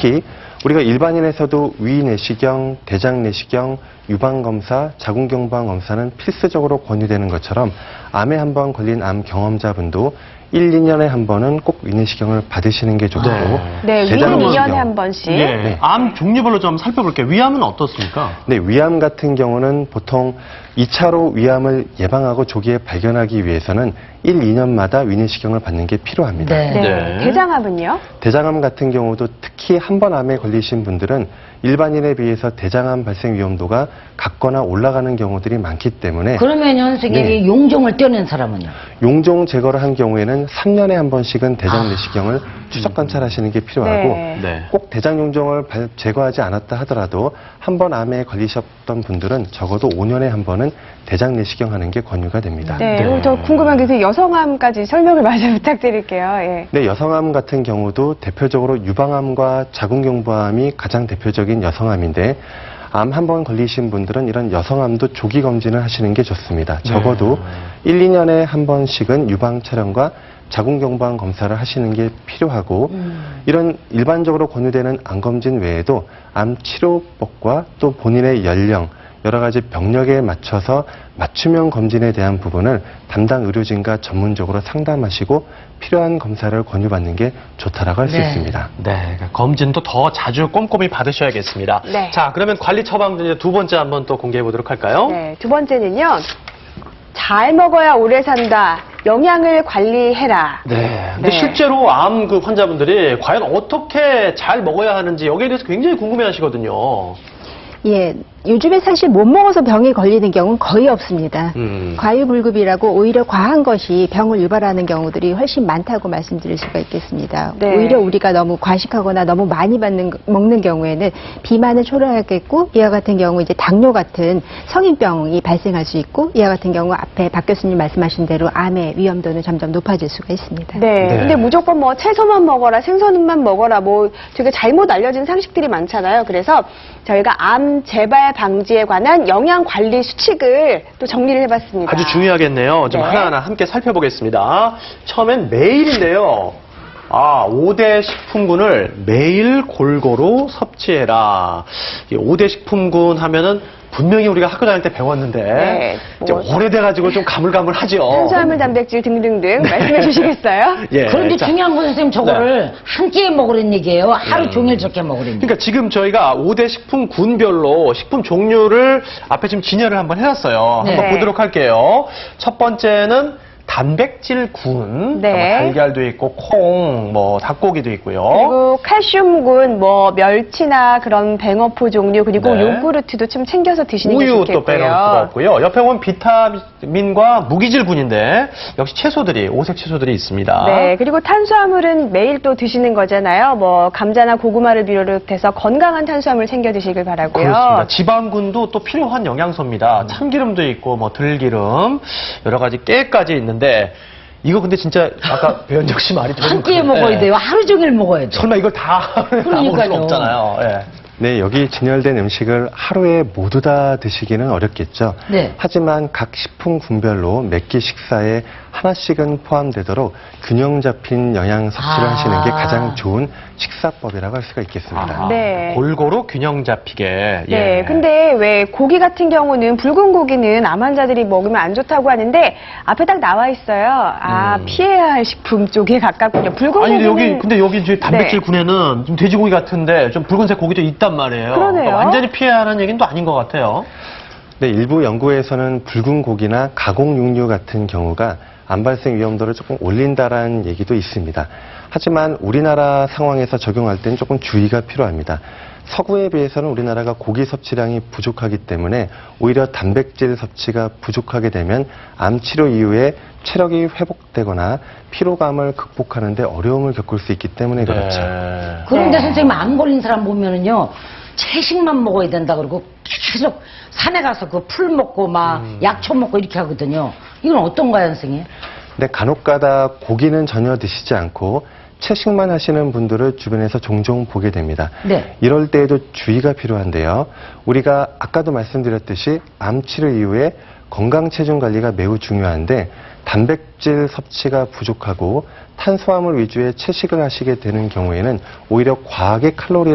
특히 우리가 일반인에서도 위 내시경, 대장 내시경, 유방검사, 자궁경부암검사는 필수적으로 권유되는 것처럼 암에 한 번 걸린 암 경험자분도 1, 2년에 한 번은 꼭 위내시경을 받으시는 게 좋고 네, 대장 위는 내시경. 2년에 한 번씩. 네. 암 종류별로 좀 살펴볼게요. 위암은 어떻습니까? 네, 위암 같은 경우는 보통 2차로 위암을 예방하고 조기에 발견하기 위해서는 1, 2년마다 위내시경을 받는 게 필요합니다. 네. 네. 대장암은요? 대장암 같은 경우도 특히 한 번 암에 걸리신 분들은 일반인에 비해서 대장암 발생 위험도가 같거나 올라가는 경우들이 많기 때문에 그러면 선생님이 네. 용종을 떼어낸 사람은요? 용종 제거를 한 경우에는 3년에 한 번씩은 대장 내시경을 추적 관찰하시는 게 필요하고 네. 꼭 대장 용종을 제거하지 않았다 하더라도 한 번 암에 걸리셨던 분들은 적어도 5년에 한 번은 대장 내시경 하는 게 권유가 됩니다. 네. 그리고 저 궁금한 게 있어요. 여성암까지 설명을 마저 부탁드릴게요. 예. 네, 여성암 같은 경우도 대표적으로 유방암과 자궁경부암이 가장 대표적인 여성암인데 암 한 번 걸리신 분들은 이런 여성암도 조기 검진을 하시는 게 좋습니다. 적어도 1, 2년에 한 번씩은 유방 촬영과 자궁경부암 검사를 하시는 게 필요하고 이런 일반적으로 권유되는 암 검진 외에도 암 치료법과 또 본인의 연령, 여러 가지 병력에 맞춰서 맞춤형 검진에 대한 부분을 담당 의료진과 전문적으로 상담하시고 필요한 검사를 권유받는 게 좋다라고 할 수 네. 있습니다. 네, 검진도 더 자주 꼼꼼히 받으셔야겠습니다. 네. 자, 그러면 관리 처방전 이제 두 번째 한번 또 공개해 보도록 할까요? 네. 두 번째는요. 잘 먹어야 오래 산다. 영양을 관리해라. 네. 근데 네. 실제로 암 그 환자분들이 과연 어떻게 잘 먹어야 하는지 여기에 대해서 굉장히 궁금해 하시거든요. 예, 요즘에 사실 못 먹어서 병에 걸리는 경우는 거의 없습니다. 과유불급이라고 오히려 과한 것이 병을 유발하는 경우들이 훨씬 많다고 말씀드릴 수가 있겠습니다. 네. 오히려 우리가 너무 과식하거나 너무 많이 먹는 경우에는 비만을 초래하겠고 이와 같은 경우 이제 당뇨 같은 성인병이 발생할 수 있고 이와 같은 경우 앞에 박 교수님 말씀하신 대로 암의 위험도는 점점 높아질 수가 있습니다. 네. 네. 근데 무조건 뭐 채소만 먹어라, 생선만 먹어라, 뭐 되게 잘못 알려진 상식들이 많잖아요. 그래서 저희가 암 재발 방지에 관한 영양 관리 수칙을 또 정리를 해봤습니다. 아주 중요하겠네요. 좀 네. 하나하나 함께 살펴보겠습니다. 처음엔 매일인데요. 5대 식품군을 매일 골고루 섭취해라. 이 5대 식품군 하면은 분명히 우리가 학교 다닐 때 배웠는데 네, 이제 뭐 오래돼가지고 좀 가물가물하죠. 탄수화물, 단백질 등등등 말씀해 주시겠어요? 예, 그런데 자, 중요한 건 선생님 저거를 한 끼에 먹으라는 얘기예요? 하루 종일 저렇게 먹으라는 얘기예요? 그러니까 지금 저희가 5대 식품군별로 식품 종류를 앞에 지금 진열을 한번 해놨어요. 네. 한번 보도록 할게요. 첫 번째는 단백질군, 네. 달걀도 있고 콩, 뭐 닭고기도 있고요. 그리고 칼슘군, 뭐 멸치나 그런 뱅어포 종류, 그리고 네. 요구르트도 좀 챙겨서 드시는 게 우유 좋겠고요. 또 빼놓을 수가 없고요. 옆에 보면 비타민과 무기질군인데 역시 채소들이, 오색 채소들이 있습니다. 네, 그리고 탄수화물은 매일 또 드시는 거잖아요. 뭐 감자나 고구마를 비롯해서 건강한 탄수화물 챙겨 드시길 바라고요. 그렇습니다. 지방군도 또 필요한 영양소입니다. 참기름도 있고 뭐 들기름, 여러 가지 깨까지 있는데 이거 근데 진짜 아까 배현정 씨 말이 한 끼에 먹어야 돼요? 하루 종일 먹어야 돼요? 설마 이걸 다 먹을 수 그러니까요. 없잖아요. 예. 네, 여기 진열된 음식을 하루에 모두 다 드시기는 어렵겠죠. 네. 하지만 각 식품군별로 몇 끼 식사에 하나씩은 포함되도록 균형 잡힌 영양 섭취를 하시는 게 가장 좋은 식사법이라고 할 수가 있겠습니다. 네. 골고루 균형 잡히게. 네, 예. 근데 왜 고기 같은 경우는 붉은 고기는 암 환자들이 먹으면 안 좋다고 하는데 앞에 딱 나와 있어요. 피해야 할 식품 쪽에 가깝군요. 붉은 아니 고기는 근데 여기 이제 단백질군에는 좀 돼지고기 같은데 좀 붉은색 고기도 있단 말이에요. 그러네요. 그러니까 완전히 피해야 하는 얘기는 또 아닌 것 같아요. 네, 일부 연구에서는 붉은 고기나 가공 육류 같은 경우가 암 발생 위험도를 조금 올린다라는 얘기도 있습니다. 하지만 우리나라 상황에서 적용할 때는 조금 주의가 필요합니다. 서구에 비해서는 우리나라가 고기 섭취량이 부족하기 때문에 오히려 단백질 섭취가 부족하게 되면 암 치료 이후에 체력이 회복되거나 피로감을 극복하는 데 어려움을 겪을 수 있기 때문에 그렇죠. 그런데 네. 선생님 암 걸린 사람 보면은요 채식만 먹어야 된다 그러고 계속 산에 가서 그 풀 먹고 막 약초 먹고 이렇게 하거든요. 이건 어떤가요, 선생님? 근데 간혹가다 고기는 전혀 드시지 않고 채식만 하시는 분들을 주변에서 종종 보게 됩니다. 네. 이럴 때에도 주의가 필요한데요. 우리가 아까도 말씀드렸듯이 암 치료 이후에 건강 체중 관리가 매우 중요한데 단백질 섭취가 부족하고 탄수화물 위주의 채식을 하시게 되는 경우에는 오히려 과하게 칼로리를